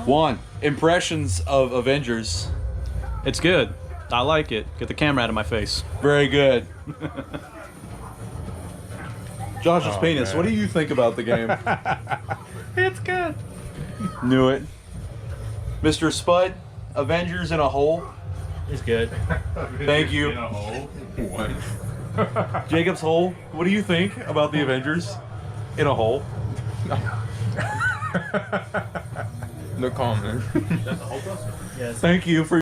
One, impressions of Avengers. It's good. I like it. Get the camera out of my face. Very good. Josh's penis, man. what do you think about the game? It's good. Knew it. Mr. Spud, Avengers in a hole. It's good. Thank you. In a hole? What? Jacob's hole, what do you think about the Avengers in a hole? No comment. Yes. Thank you for.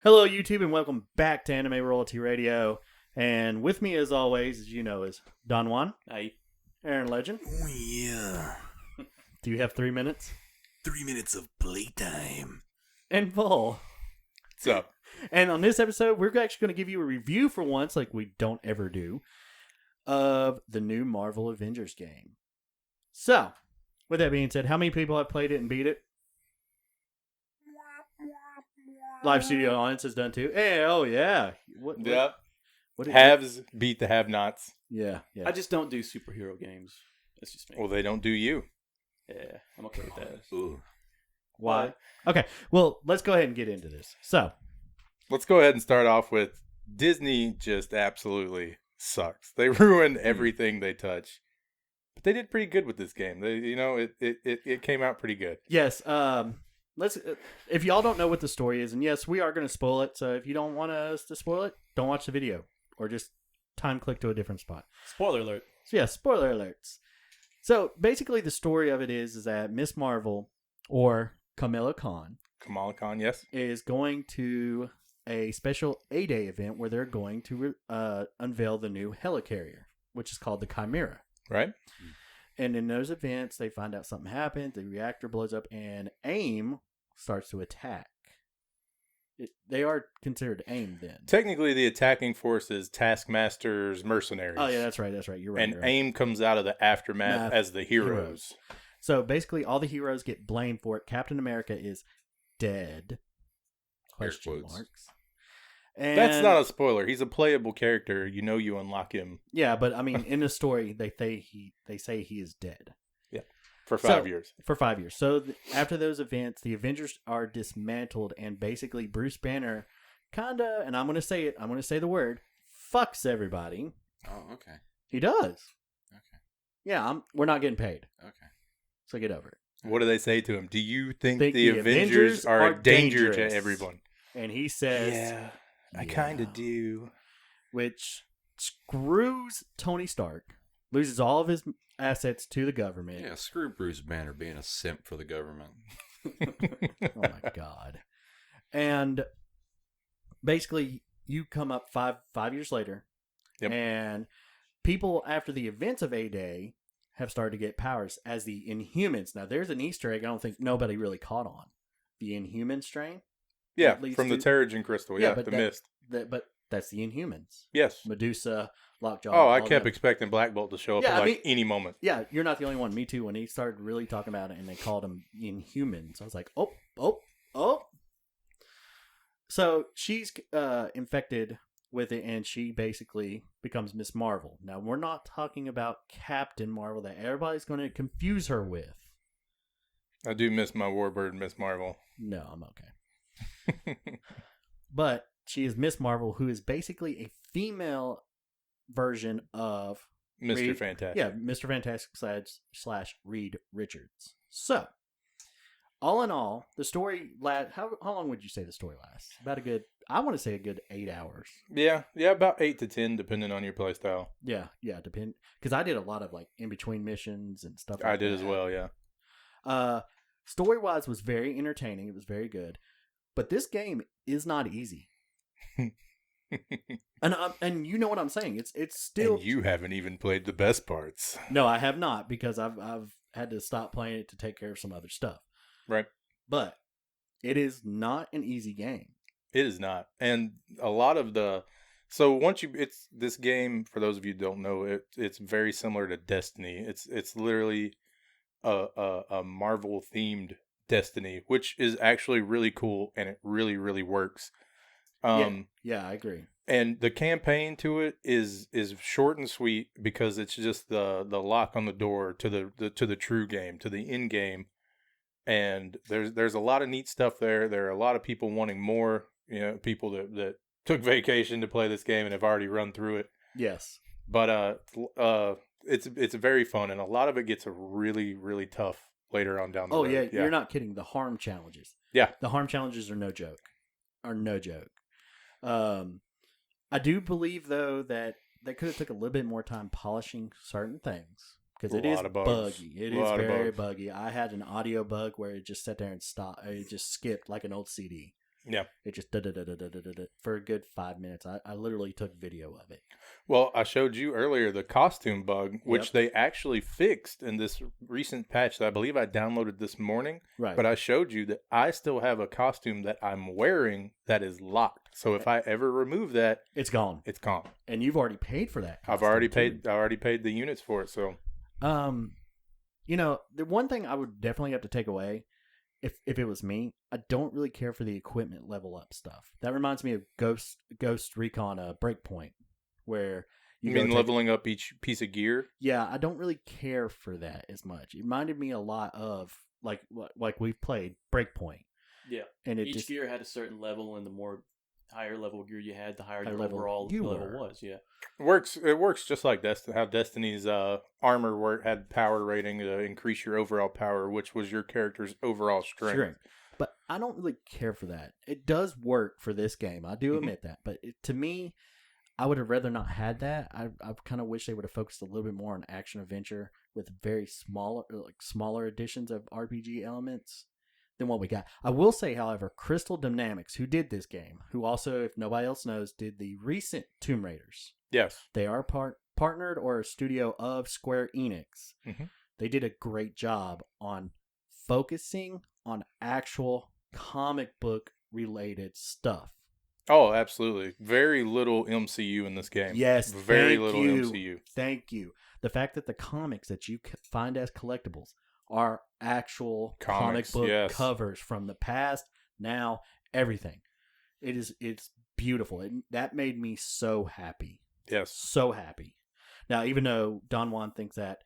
Hello, YouTube, and welcome back to Anime Royalty Radio. And with me, as always, as you know, is Don Juan. Hi. Aaron Legend. Oh, yeah. Do you have 3 minutes? 3 minutes of playtime. And Paul. What's up? And on this episode, we're actually going to give you a review for once, like we don't ever do, of the new Marvel Avengers game. So, with that being said, how many people have played it and beat it? Live studio audience has done too. Hey, oh yeah. What Yep. did Haves beat the have-nots. Yeah. I just don't do superhero games. That's just me. Well, they don't do you. Yeah, I'm okay with that. Ooh. Why? Okay, well, let's go ahead and get into this. So, Let's go ahead and start off with Disney just absolutely sucks. They ruin everything they touch. But they did pretty good with this game. It came out pretty good. yes, let's. If y'all don't know what the story is, and yes, we are going to spoil it. So if you don't want us to spoil it, don't watch the video or just time click to a different spot. Spoiler alert. So yeah, spoiler alerts. So basically, the story of it is that Miss Marvel or Kamala Khan Kamala Khan, yes? is going to a special A-Day event where they're going to unveil the new helicarrier, which is called the Chimera. Right? And in those events, they find out something happened, the reactor blows up, and AIM starts to attack. They are considered AIM then. Technically, the attacking force is Taskmaster's mercenaries. Oh, yeah, that's right. You're right. And you're right. AIM comes out of the aftermath as the heroes. So basically, all the heroes get blamed for it. Captain America is dead. Question quotes. marks. And That's not a spoiler. He's a playable character. You know you unlock him Yeah, but I mean, in the story, they say he is dead. for 5 years. For 5 years. So after those events, the Avengers are dismantled, and basically Bruce Banner kind of, and I'm going to say it, I'm going to say the word, fucks everybody. Oh, okay. He does. Okay. Yeah, we're not getting paid. Okay. So get over it. What do they say to him? Do you think, Think the the Avengers Avengers are are a danger dangerous? to everyone? And he says, Yeah, I yeah. kind of do. which screws Tony Stark, loses all of his assets to the government. Yeah, screw Bruce Banner being a simp for the government. Oh my god. And basically you come up five years later, Yep. and people after the events of A-Day have started to get powers as the Inhumans. Now there's an Easter egg I don't think nobody really caught on. The Inhuman strain? Yeah, That leads from the to- Terrigen Crystal. Yeah, but the that- mist. But that's the Inhumans. Yes. Medusa, Lockjaw. Oh, I all kept them. expecting Black Bolt to show up Yeah, at I like mean- any moment. Yeah, you're not the only one. Me too. When he started really talking about it and they called him Inhumans, I was like, oh. So she's infected with it, and she basically becomes Miss Marvel. Now, we're not talking about Captain Marvel that everybody's going to confuse her with. I do miss my Warbird, Miss Marvel. No, I'm okay. But she is Miss Marvel, who is basically a female version of Mr. Reed- Fantastic. Yeah, Mr. Fantastic slash Reed Richards. So, all in all, the story how long would you say the story lasts? About I want to say a good 8 hours. Yeah, about 8 to 10, depending on your playstyle. Yeah, depend because I did a lot of like in between missions and stuff. I like did that. as well, yeah. Story wise was very entertaining. It was very good, but this game is not easy. And you know what I'm saying. It's still And you haven't even played the best parts. No, I have not because I've had to stop playing it to take care of some other stuff. Right. But it is not an easy game. It is not. And a lot of the So once it's this game. For those of you who don't know, it's very similar to Destiny. It's literally a Marvel themed Destiny, which is actually really cool and it really works. Yeah, I agree. And the campaign to it is short and sweet because it's just the lock on the door to the true game, to the end game. And there's a lot of neat stuff there. There are a lot of people wanting more. People that took vacation to play this game and have already run through it. Yes. But it's very fun, and a lot of it gets really tough later on down the road. Oh yeah, you're not kidding. The harm challenges. Yeah. The harm challenges are no joke. I do believe though that they could have took a little bit more time polishing certain things because it is buggy. It is very buggy. I had an audio bug where it just sat there and stopped. It just skipped like an old CD. Yeah. It just for a good 5 minutes. I literally took video of it. Well, I showed you earlier the costume bug, which they actually fixed in this recent patch that I believe I downloaded this morning. Right. But I showed you that I still have a costume that I'm wearing that is locked. So if I ever remove that, it's gone. It's gone. And you've already paid for that. I've already paid the units for it. So, the one thing I would definitely have to take away, if it was me, I don't really care for the equipment level up stuff. That reminds me of Ghost Recon Breakpoint, where you mean leveling up each piece of gear? Yeah, I don't really care for that as much. It reminded me a lot of like we've played Breakpoint. Yeah, and each gear had a certain level, and the more higher level gear you had, the higher your overall level was. Yeah, it works just like how Destiny's armor had power rating to increase your overall power, which was your character's overall strength. But I don't really care for that. It does work for this game. I do admit that. But to me, I would have rather not had that. I kind of wish they would have focused a little bit more on action adventure with very smaller additions of RPG elements than what we got. I will say, however, Crystal Dynamics, who did this game, who also, if nobody else knows, did the recent Tomb Raiders. Yes. They are partnered or a studio of Square Enix. Mm-hmm. They did a great job on focusing on actual comic book related stuff. Oh, absolutely. Very little MCU in this game. Yes. Very little MCU. Thank you. The fact that the comics that you find as collectibles are actual comic book covers from the past, now, everything. It's beautiful. That made me so happy. Yes. So happy. Now, even though Don Juan thinks that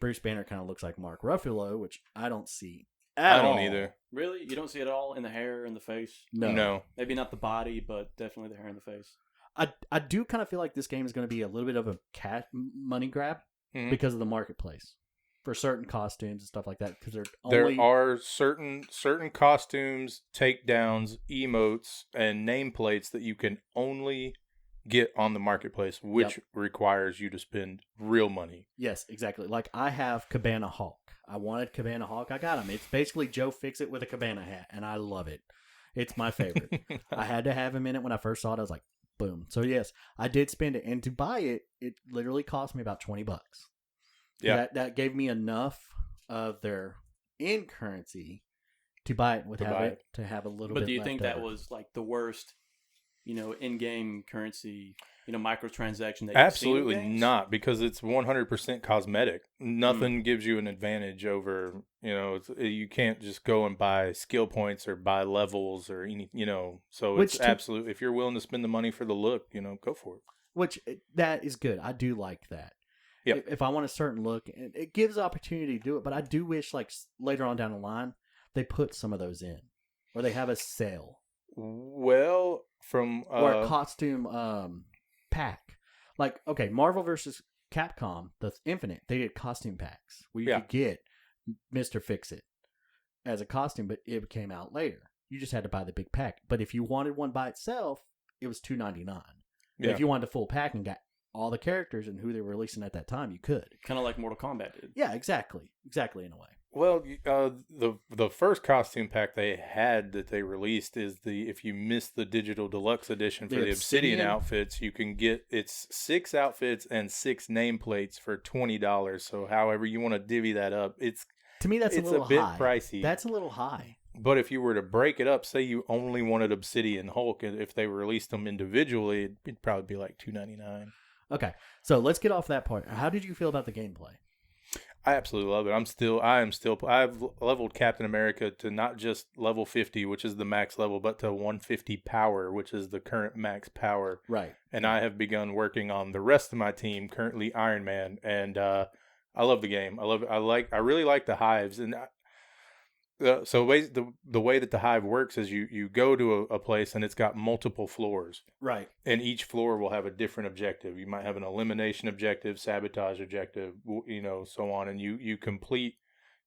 Bruce Banner kind of looks like Mark Ruffalo, which I don't see at all. I don't either. Really? You don't see it all in the hair and the face? No. Maybe not the body, but definitely the hair and the face. I do kind of feel like this game is going to be a little bit of a money grab because of the marketplace for certain costumes and stuff like that. Because there are certain costumes, takedowns, emotes, and nameplates that you can only get on the marketplace, which requires you to spend real money. Yes, exactly. Like I have Cabana Hawk. I wanted Cabana Hawk. I got him. It's basically Joe Fix-It with a cabana hat, and I love it. It's my favorite. I had to have him in it when I first saw it. I was like, boom. So yes, I did spend it, and to buy it, it literally cost me about $20. Yeah, that gave me enough of their in currency to buy it to have a little bit. But do you think that over. was like the worst, in-game currency, microtransaction that absolutely you've seen in games? not, because it's 100% cosmetic. Nothing gives you an advantage over, you can't just go and buy skill points or buy levels or any, so it's absolutely, if you're willing to spend the money for the look, go for it. Which that is good. I do like that. Yep. If I want a certain look, it gives opportunity to do it, but I do wish like later on down the line they put some of those in, or they have a sale. Well, or a costume pack, like Marvel versus Capcom, the Infinite, they did costume packs where you could get Mr. Fix-It as a costume, but it came out later. You just had to buy the big pack. But if you wanted one by itself, it was $2.99. Yeah. If you wanted a full pack and got all the characters and who they were releasing at that time, you could. Kind of like Mortal Kombat did. Yeah, exactly in a way. Well, the first costume pack they had that they released is if you missed the digital deluxe edition for the Obsidian outfits, you can get 6 outfits and 6 nameplates for $20. So however you want to divvy that up, to me that's a little bit pricey. That's a little high. But if you were to break it up, say you only wanted Obsidian Hulk, and if they released them individually, it'd probably be like $2.99. Okay, so let's get off that part. How did you feel about the gameplay? I absolutely love it. I've leveled Captain America to not just level 50, which is the max level, but to 150 power, which is the current max power. Right. And I have begun working on the rest of my team, currently Iron Man, and I love the game. I really like the hives, and so the way that the hive works is you go to a place and it's got multiple floors. Right. And each floor will have a different objective. You might have an elimination objective, sabotage objective, so on. And you complete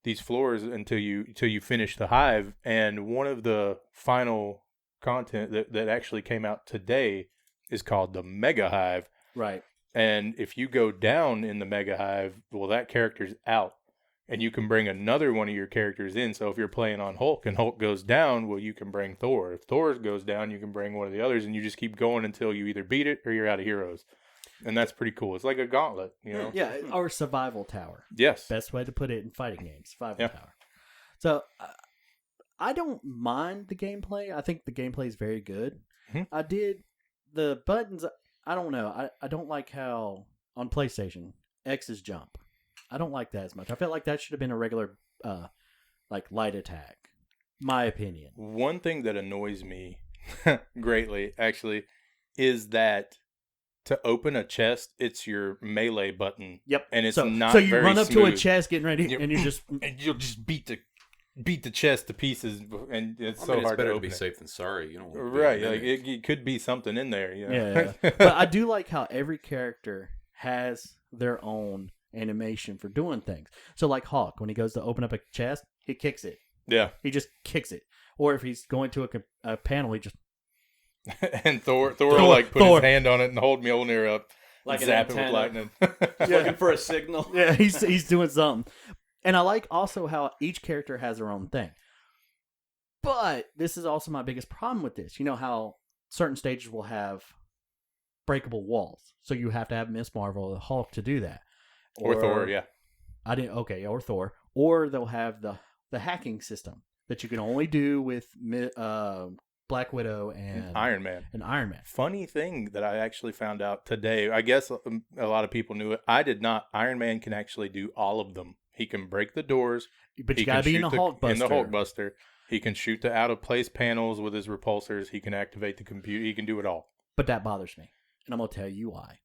these floors until you finish the hive. And one of the final content that actually came out today is called the Mega Hive. Right. And if you go down in the Mega Hive, well, that character's out. And you can bring another one of your characters in. So if you're playing on Hulk and Hulk goes down, well, you can bring Thor. If Thor goes down, you can bring one of the others, and you just keep going until you either beat it or you're out of heroes. And that's pretty cool. It's like a gauntlet, Yeah, or survival tower. Yes. Best way to put it in fighting games, survival tower. So I don't mind the gameplay. I think the gameplay is very good. Mm-hmm. I did the buttons. I don't know. I don't like how on PlayStation X is jump. I don't like that as much. I felt like that should have been a regular, like light attack. My opinion. One thing that annoys me greatly, actually, is that to open a chest, it's your melee button. Yep. And it's so you very run up smooth. to a chest, getting ready, and you just and you'll just beat the chest to pieces, and it's so it's hard better to to open be it. safe than sorry. You don't want to Right, be a like mimic. it could be something in there. Yeah. But I do like how every character has their own animation for doing things. So like Hawk, when he goes to open up a chest, he kicks it. Yeah. He just kicks it. Or if he's going to a panel, he just And Thor will like put his hand on it and hold Mjolnir up, Like and an zap it with antenna. lightning. Looking for a signal. yeah, he's doing something. And I like also how each character has their own thing. But this is also my biggest problem with this. You know how certain stages will have breakable walls, so you have to have Miss Marvel or the Hulk to do that. Or Thor, yeah. Or Thor. Or they'll have the hacking system that you can only do with Black Widow and Iron Man. Iron Man. Funny thing that I actually found out today. I guess a lot of people knew it. I did not. Iron Man can actually do all of them. He can break the doors. But you He gotta can be in the shoot Hulkbuster. In the Hulkbuster. He can shoot the out of place panels with his repulsors. He can activate the computer. He can do it all. But that bothers me. And I'm going to tell you why.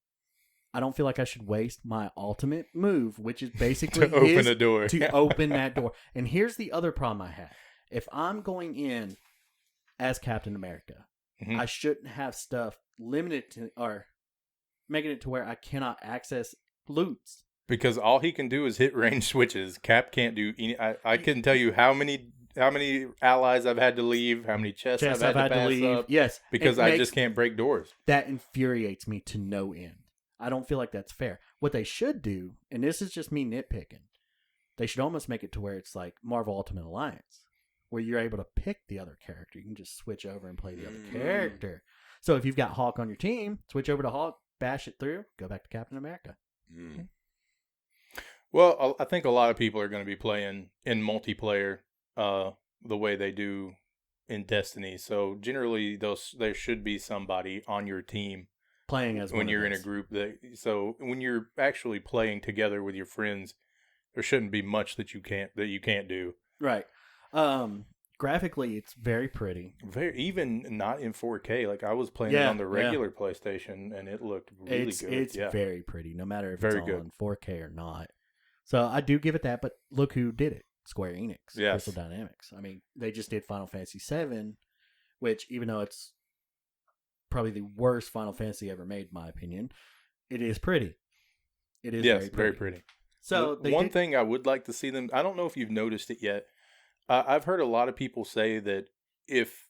I don't feel like I should waste my ultimate move, which is basically To open a door. to open that door. And here's the other problem I have. If I'm going in as Captain America, Mhm. I shouldn't have stuff limited to or making it to where I cannot access loots. Because all he can do is hit range switches. Cap can't do any. I couldn't tell you how many allies I've had to leave, how many chests I've had to pass up. Yes. Because It I makes- just can't break doors. That infuriates me to no end. I don't feel like that's fair. What they should do, and this is just me nitpicking, they should almost make it to where it's like Marvel Ultimate Alliance, where you're able to pick the other character. You can just switch over and play the other character. So if you've got Hawk on your team, switch over to Hawk, bash it through, go back to Captain America. Mm. Well, I think a lot of people are going to be playing in multiplayer the way they do in Destiny. So generally, there should be somebody on your team Playing as when one you're of in a those. group. So when you're actually playing together with your friends, there shouldn't be much that you can't do. Right. Graphically, it's very pretty. Even not in 4K. Like I was playing it Yeah, on the yeah. regular PlayStation, and it looked really good. It's yeah. very pretty, no matter if Very it's good. on 4K or not. So I do give it that, but look who did it. Square Enix, Yes. Crystal Dynamics. I mean, they just did Final Fantasy VII, which, even though it's probably the worst Final Fantasy ever made, in my opinion, it is pretty. It is Yes, very pretty. So they one did- thing I would like to see them. I don't know if you've noticed it yet. I've heard a lot of people say that if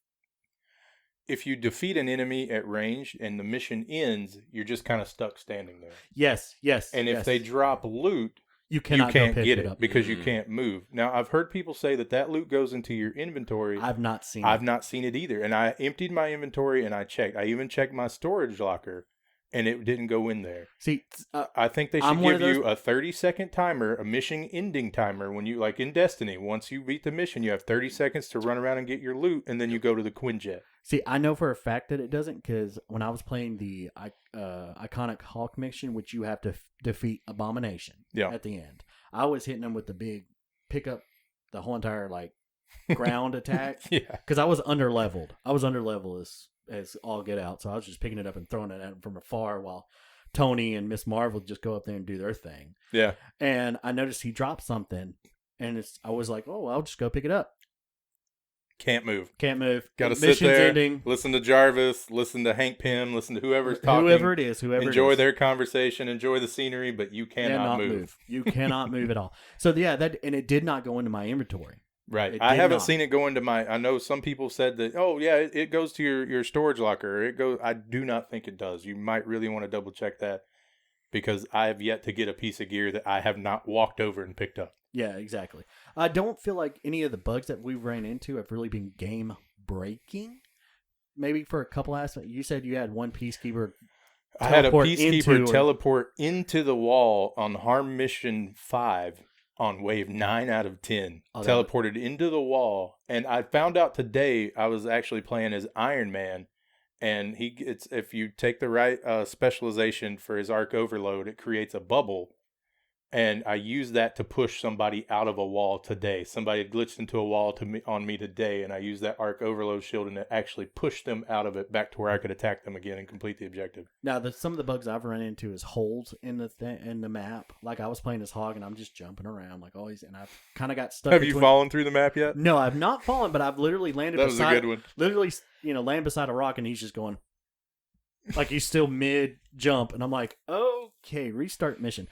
you defeat an enemy at range and the mission ends, you're just kind of stuck standing there. Yes. And if yes. they drop loot, you cannot you can't go pick get it it up. because you Mm. can't move. Now, I've heard people say that loot goes into your inventory. I've not seen I've it. not seen it either. And I emptied my inventory and I checked. I even checked my storage locker. and it didn't go in there. See, I think they I'm should one give of you a 30-second timer, a mission ending timer. When you, like in Destiny, once you beat the mission, you have 30 seconds to run around and get your loot, and then you go to the Quinjet. see, I know for a fact that it doesn't, because when I was playing the iconic Hawk mission, which you have to defeat Abomination at the end, I was hitting them with the big pick up the whole entire like ground attack. Yeah. Because I was under leveled. I was under level as all get out, so I was just picking it up and throwing it at him from afar while Tony and Miss Marvel just go up there and do their thing. Yeah. And I noticed he dropped something, and I was like, oh, I'll just go pick it up. Can't move. Can't move. Got to sit Mission's there, ending. listen to Jarvis, listen to Hank Pym, listen to whoever's talking. Whoever it is. Enjoy their conversation, enjoy the scenery, but you cannot move. You cannot move at all. So yeah, and it did not go into my inventory. Right. I haven't seen it go into my. I know some people said that. Oh yeah, it goes to your storage locker. It goes. I do not think it does. You might really want to double check that, because I have yet to get a piece of gear that I have not walked over and picked up. Yeah, exactly. I don't feel like any of the bugs that we've ran into have really been game breaking. Maybe for a couple aspects. You said you had one peacekeeper. I had a peacekeeper teleport into the wall on Harm Mission 5 on wave 9 out of 10. Teleported into the wall. And I found out today I was actually playing as Iron Man. And if you take the right specialization for his arc overload, it creates a bubble. And I used that to push somebody out of a wall today. Somebody had glitched into a wall on me today, and I used that arc overload shield, and it actually pushed them out of it back to where I could attack them again and complete the objective. Now, some of the bugs I've run into is holes in the map. Like I was playing as Hog, and I'm just jumping around like always, and I've kind of got stuck. Have you fallen through the map yet? No, I've not fallen, but I've literally landed. That was a good one. Literally, land beside a rock, and he's just going. Like he's still mid jump, and I'm like, okay, restart mission.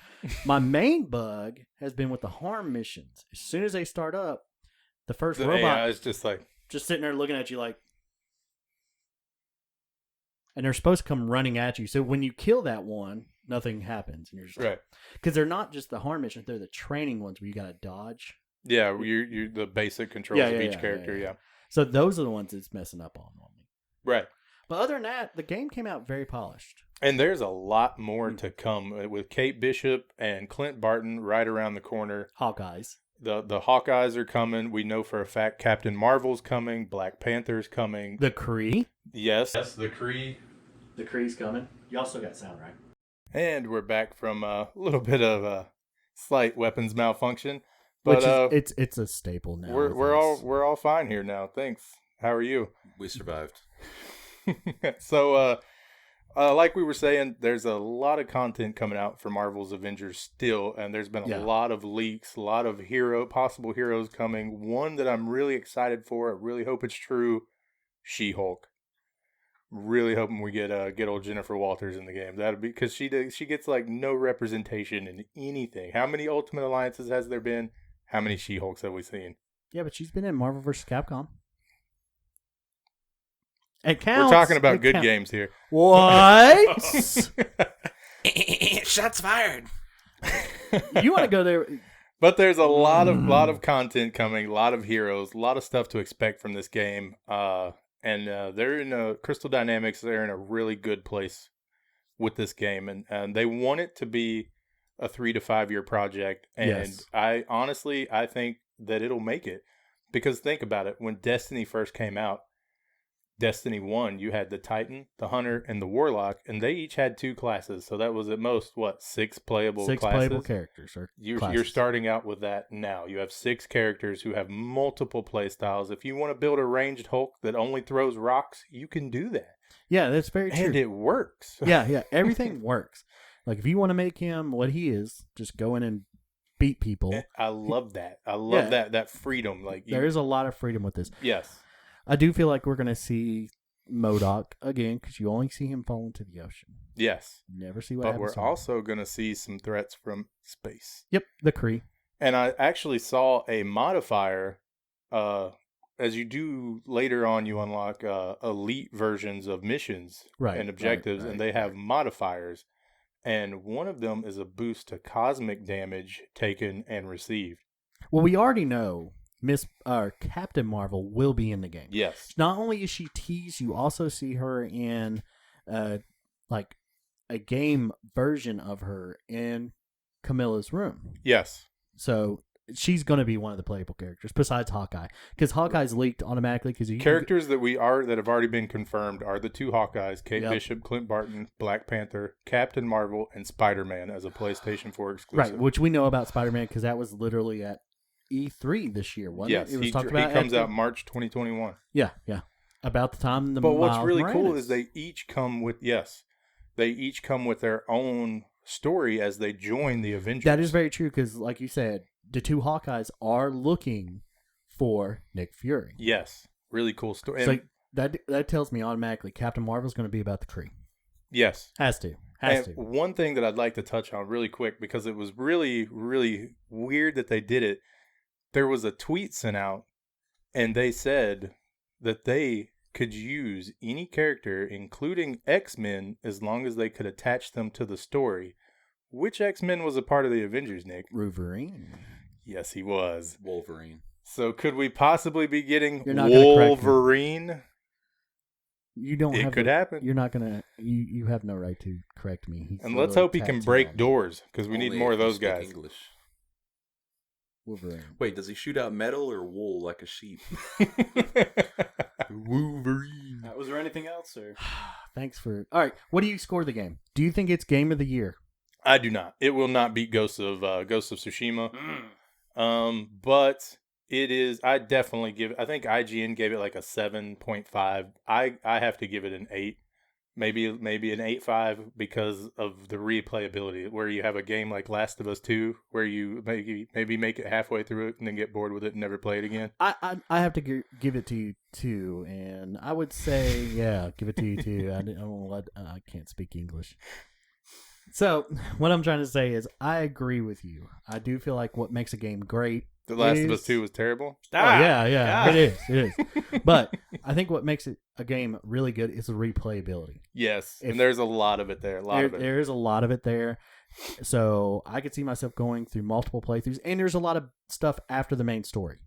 My main bug has been with the Harm missions. As soon as they start up, the first robot is just sitting there looking at you like, and they're supposed to come running at you. So when you kill that one, nothing happens, and you're just right, because they're not just the Harm missions; they're the training ones where you got to dodge. Yeah, you're the basic controls of each character. Yeah. So those are the ones it's messing up on me. Right. But other than that, the game came out very polished. And there's a lot more to come with Kate Bishop and Clint Barton right around the corner. Hawkeyes. The Hawkeyes are coming. We know for a fact Captain Marvel's coming. Black Panther's coming. The Kree? Yes, the Kree. The Kree's coming. You also got sound, right? And we're back from a little bit of a slight weapons malfunction. But which is, it's a staple now. We're all fine here now. Thanks. How are you? We survived. So, like we were saying, there's a lot of content coming out for Marvel's Avengers still, and there's been a lot of leaks, a lot of possible heroes coming. One that I'm really excited for, I really hope it's true, She-Hulk. Really hoping we get old Jennifer Walters in the game. That'd be because she gets like no representation in anything. How many Ultimate Alliances has there been? How many She-Hulks have we seen? Yeah, but she's been in Marvel vs. Capcom. It counts. We're talking about good games here. What? Shots fired. You want to go there? But there's a lot of content coming, a lot of heroes, a lot of stuff to expect from this game. And they're in Crystal Dynamics. They're in a really good place with this game, and they want it to be a 3 to 5 year project. And yes. I think that it'll make it, because think about it. When Destiny first came out, Destiny 1, you had the Titan, the Hunter, and the Warlock, and they each had 2 classes. So that was at most, 6 playable classes? 6 playable characters. You're starting out with that now. You have 6 characters who have multiple play styles. If you want to build a ranged Hulk that only throws rocks, you can do that. Yeah, that's very true. And it works. Yeah, everything works. Like, if you want to make him what he is, just go in and beat people. I love that. I love that freedom. There is a lot of freedom with this. Yes. I do feel like we're going to see MODOK again, because you only see him fall into the ocean. Yes. Never see what happens. But we're also going to see some threats from space. Yep, the Kree. And I actually saw a modifier. As you do later on, you unlock elite versions of missions and objectives, and they have modifiers. And one of them is a boost to cosmic damage taken and received. Well, we already know Captain Marvel will be in the game. Yes. Not only is she teased, you also see her in a game version of her in Camilla's room. Yes. So she's going to be one of the playable characters besides Hawkeye, because Hawkeye's leaked automatically. Because Characters that have already been confirmed are the 2 Hawkeyes: Kate Bishop, Clint Barton, Black Panther, Captain Marvel, and Spider-Man as a PlayStation 4 exclusive. Right, which we know about Spider-Man because that was literally at E3 this year, wasn't it? It was talked about. He comes out March 2021. Yeah, about the time the. But what's really cool is they each come with their own story as they join the Avengers. That is very true because, like you said, the 2 Hawkeyes are looking for Nick Fury. Yes, really cool story. So that tells me automatically Captain Marvel's going to be about the Kree. Yes, has to. One thing that I'd like to touch on really quick, because it was really, really weird that they did it. There was a tweet sent out, and they said that they could use any character, including X-Men, as long as they could attach them to the story. Which X-Men was a part of the Avengers, Nick? Wolverine. Yes, he was. Wolverine. So could we possibly be getting Wolverine? You don't. It could happen. You're not gonna. You have no right to correct me. And let's hope he can break doors, because we need more of those guys. English. Wolverine. Wait, does he shoot out metal or wool like a sheep? Wolverine. Was there anything else, or? Thanks for. All right, what do you score the game? Do you think it's game of the year? I do not. It will not beat Ghost of Tsushima. But it is. I definitely give. I think IGN gave it like a 7.5. I have to give it an 8. Maybe an 8.5 because of the replayability, where you have a game like Last of Us 2, where you maybe make it halfway through it and then get bored with it and never play it again. I have to give it to you too, and I would say give it to you too. I can't speak English. So what I'm trying to say is I agree with you. I do feel like what makes a game great. The Last of Us 2 was terrible? Yeah. It is. But I think what makes it a game really good is the replayability. Yes, and there's a lot of it there. There is a lot of it there. So I could see myself going through multiple playthroughs, and there's a lot of stuff after the main story.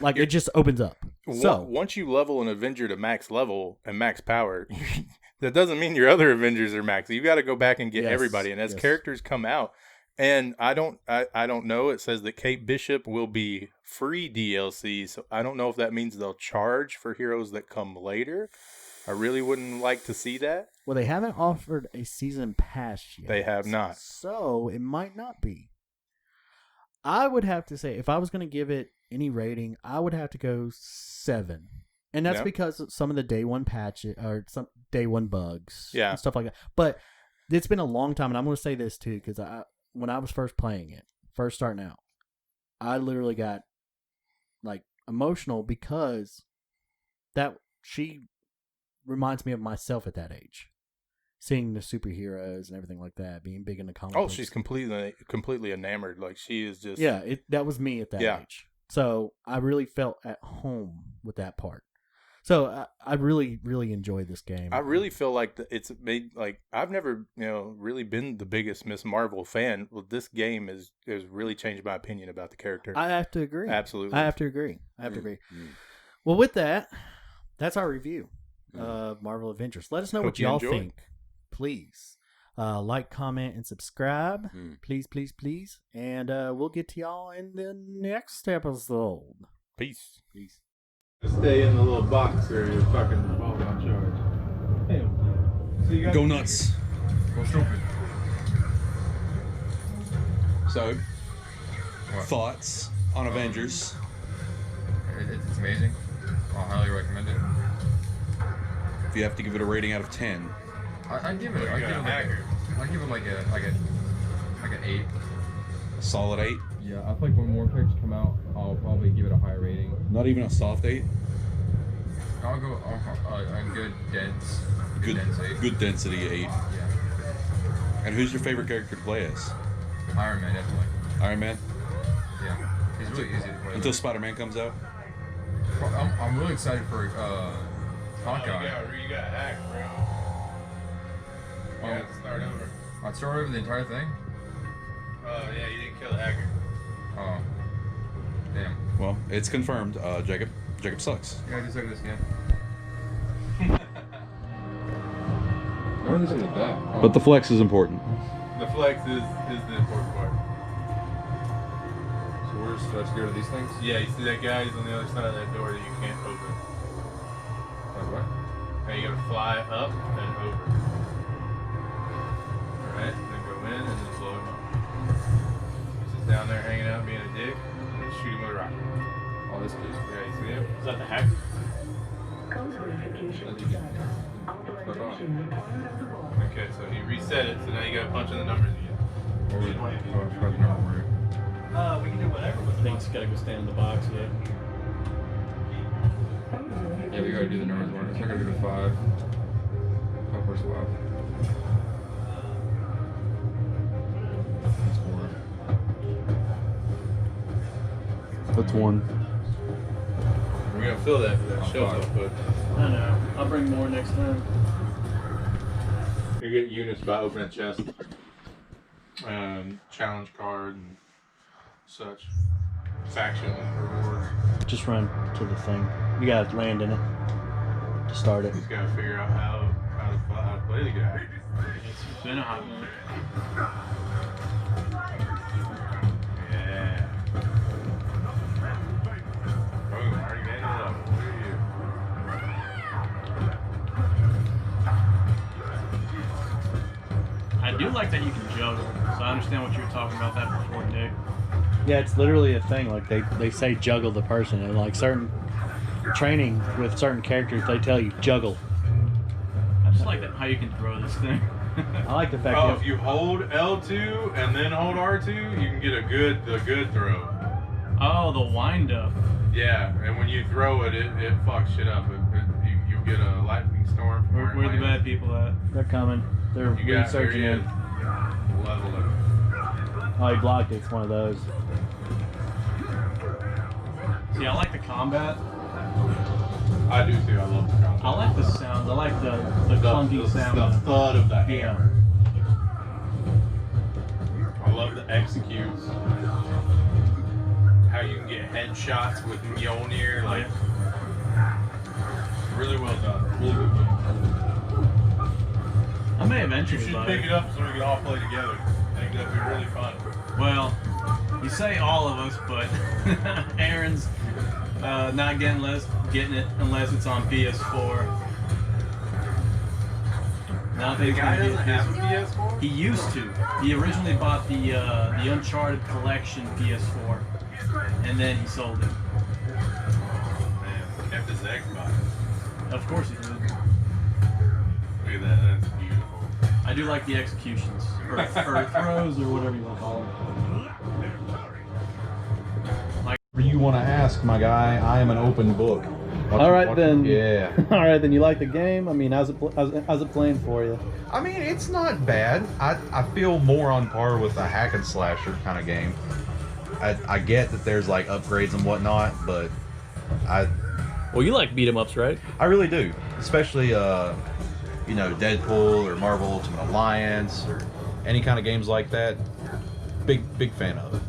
Like, it just opens up. So once you level an Avenger to max level and max power, that doesn't mean your other Avengers are max. You got to go back and get everybody. And as characters come out, and I don't know. It says that Kate Bishop will be free DLC, so I don't know if that means they'll charge for heroes that come later. I really wouldn't like to see that. Well, they haven't offered a season pass yet. They have not. So it might not be. I would have to say, if I was going to give it any rating, I would have to go 7. And that's because of some of the day one patches or some day one bugs and stuff like that. But it's been a long time, and I'm going to say this too, because when I was first playing it, first starting out, I literally got like emotional because she reminds me of myself at that age, seeing the superheroes and everything like that, being big in the comic books. She's completely enamored. Like, she is just that was me at that age. So I really felt at home with that part. So I really, really enjoyed this game. I really feel like it's made, like, I've never, really been the biggest Miss Marvel fan. Well, this game has really changed my opinion about the character. I have to agree. Absolutely. I have to agree. Well, with that, that's our review of Marvel Avengers. Let us know what y'all think. Please like, comment, and subscribe. Please, please, please. And we'll get to y'all in the next episode. Peace. Stay in the little box or you're fucking falling on charge. Hey, so you Go nuts. Go stupid. So, thoughts on Avengers? It's amazing. I'll highly recommend it. If you have to give it a rating out of 10. I'd give it like an 8. A solid 8? Yeah, I think when more characters come out, I'll probably give it a higher rating. Not even a soft 8? I'll go a good dense. Good density 8. Yeah. And who's your favorite character to play as? Iron Man, definitely. Iron Man? Yeah. He's really easy to play. Until Spider-Man comes out? Well, I'm really excited for Hawkeye. You got hacked, bro. You have to start over. I'd start over the entire thing? Oh, yeah, you didn't kill the hacker. Oh. Damn. Well, it's confirmed. Jacob sucks. You gotta do something this again. Why is it like that? But the flex is important. The flex is the important part. So we're supposed to go to these things? Yeah, you see that guy? He's on the other side of that door that you can't open. Like what? Now you gotta fly up and over. Alright, then go in and then blow him up. He's just down there hanging out being a dick, and then shoot him with a rocket. Oh, this dude. Yeah, you see him? Is that the hack? Okay, so he reset it, so now you gotta punch in the numbers again. Or we probably not work. We can do whatever with it. I think it's gotta go stand in the box, yeah. Yeah, we gotta do the numbers one. So I gotta go to 5. 5 versus 5. That's 4. That's 1. We're gonna fill that for that shelf output. I know. I'll bring more next time. You get units by opening chest, challenge card, and such. Faction rewards. Just run to the thing. You gotta land in it to start it. Just gotta figure out how to play the guy. It's been a hot minute. Yeah. Boom, already made it up. Look at you. I do like that you can juggle, so I understand what you were talking about that before, Nick. Yeah, it's literally a thing. Like they say juggle the person, and like certain training with certain characters, they tell you juggle. I just like that how you can throw this thing. I like the fact Oh, that if you hold L2 and then hold R2, you can get the good throw. Oh, the wind up. Yeah, and when you throw it, it fucks shit up. You get a lightning storm. From Where the bad people at? they're coming. They're You got researching here it. he is. Level it. Oh, he blocked it. It's one of those. See, I like the combat. I do too. I love the combat. I like the sounds. I like the clunky sound. The thud of the Yeah. hammer. I love the executes. How you can get headshots with Mjolnir, like really well done. Really good game. I may You eventually should buy pick it. it up so we can all play together. I think that'd be really fun. Well, you say all of us, but Aaron's not getting it unless it's on PS4. Now The guy doesn't have a PS4? He used to. He originally bought the Uncharted Collection PS4, and then he sold it. Man, kept his Xbox. Of course he did. Look at that, that's beautiful. I do like the executions, or throws, or whatever you want to call them. You want to ask, my guy? I am an open book. All right, then. Yeah. All right, then. You like the game? I mean, how's it playing for you? I mean, it's not bad. I feel more on par with a hack and slasher kind of game. I get that there's like upgrades and whatnot, but Well, you like beat 'em ups, right? I really do. Especially Deadpool or Marvel Ultimate Alliance or any kind of games like that. Big fan of it.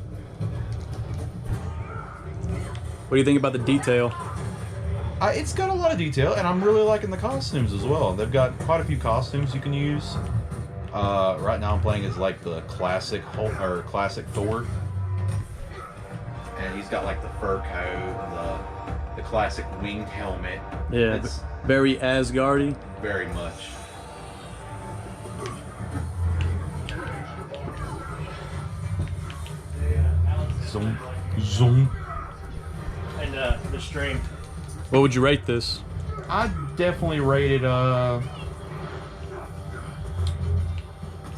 What do you think about the detail? It's got a lot of detail, and I'm really liking the costumes as well. They've got quite a few costumes you can use. Right now I'm playing as like the classic Hulk or classic Thor, and he's got like the fur coat, the classic winged helmet. Yeah, It's very Asgardy. very much. Zoom, zoom. And the stream. What would you rate this? I definitely rated a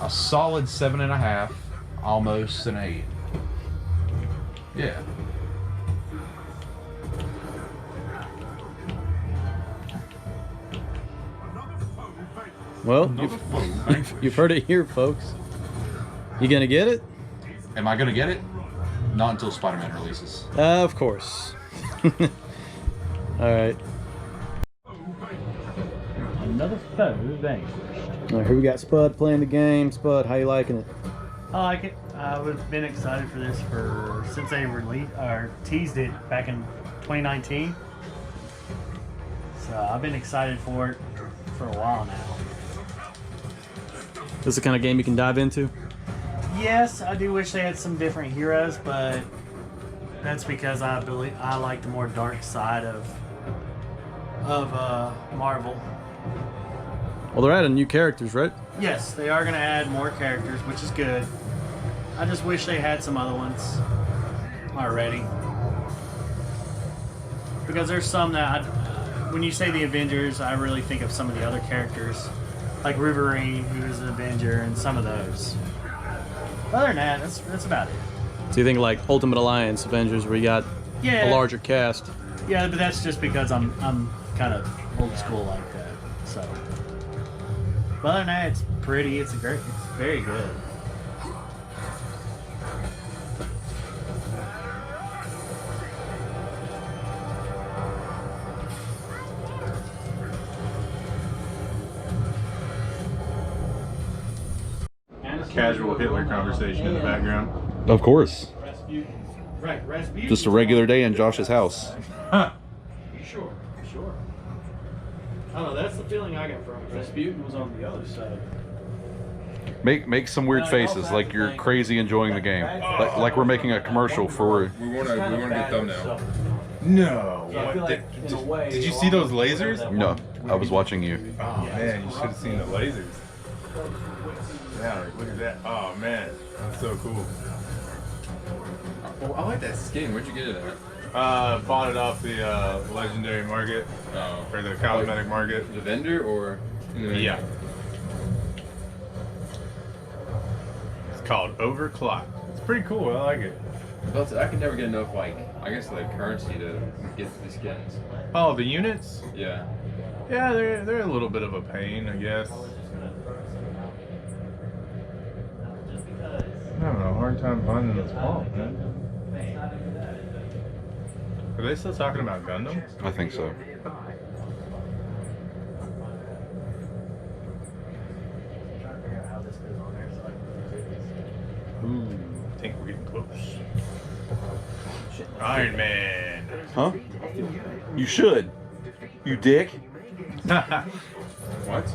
solid 7.5, almost an 8. Yeah. Well, you've heard it here, folks. You gonna get it? Am I gonna get it? Not until Spider-Man releases. Of course. All right. Another foe vanquished. All right, here we got Spud playing the game. Spud, how you liking it? I like it. I've been excited for this since they released or teased it back in 2019. So I've been excited for it for a while now. This is the kind of game you can dive into. Yes, I do wish they had some different heroes, but that's because I like the more dark side of Marvel. Well, they're adding new characters, right? Yes, they are going to add more characters, which is good. I just wish they had some other ones already. Because there's some that, when you say the Avengers, I really think of some of the other characters. Like Wolverine, who is an Avenger, and some of those. Other than that, that's about it. So you think like Ultimate Alliance, Avengers, where you got Yeah. a larger cast? Yeah, but that's just because I'm kind of old school like that. So, but other than that, it's pretty. It's very good. Casual Hitler conversation in the background. Of course. Right, Rasputin. Just a regular day in Josh's house. Sure. I don't know. That's the feeling I got from it. Rasputin was on the other side. Make some weird faces like you're crazy enjoying the game. Like we're making a commercial for. We want to get thumbnail. No. Yeah, I feel like, in a way, Did you see those lasers? No, I was watching you. Oh man, you should have seen the lasers. Yeah, look at that. Oh man, that's so cool. Oh, I like that skin. Where'd you get it at? Bought it off the legendary market, or the cosmetic market. The vendor or? In the vendor? Yeah. It's called Overclock. It's pretty cool. I like it. But I can never get enough, like, I guess, like, currency to get the skins. Oh, the units? Yeah. Yeah, they're a little bit of a pain, I guess. I'm having a hard time finding this pump, man. Are they still talking about Gundam? I think so. Ooh, I think we're getting close. Iron Man. Huh? You should. You dick. What?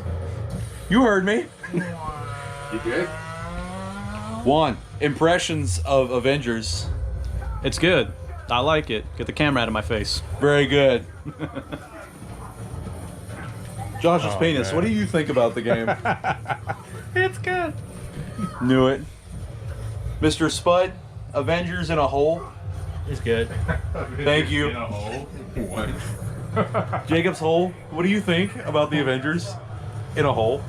You heard me. You good? One, impressions of Avengers. It's good. I like it. Get the camera out of my face. Very good. Josh's Oh, penis, man. what do you think about the game? It's good. Knew it. Mr. Spud, Avengers in a hole. It's good. Thank you. In a hole. What? Jacob's hole, what do you think about the Avengers in a hole?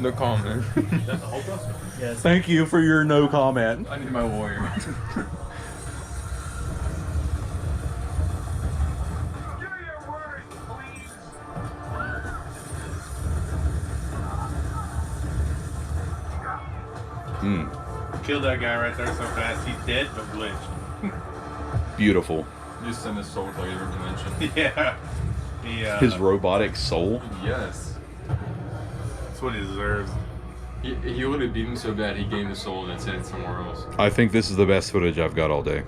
No comment. Yes. Thank you for your no comment. I need my warrior. Killed that guy right there so fast he's dead but glitched. Beautiful. Just send his soul to a different dimension. Yeah. He, His robotic soul. Yes. that's what he deserves. He literally beat him so bad he gained the soul and then sent it somewhere else. I think this is the best footage I've got all day.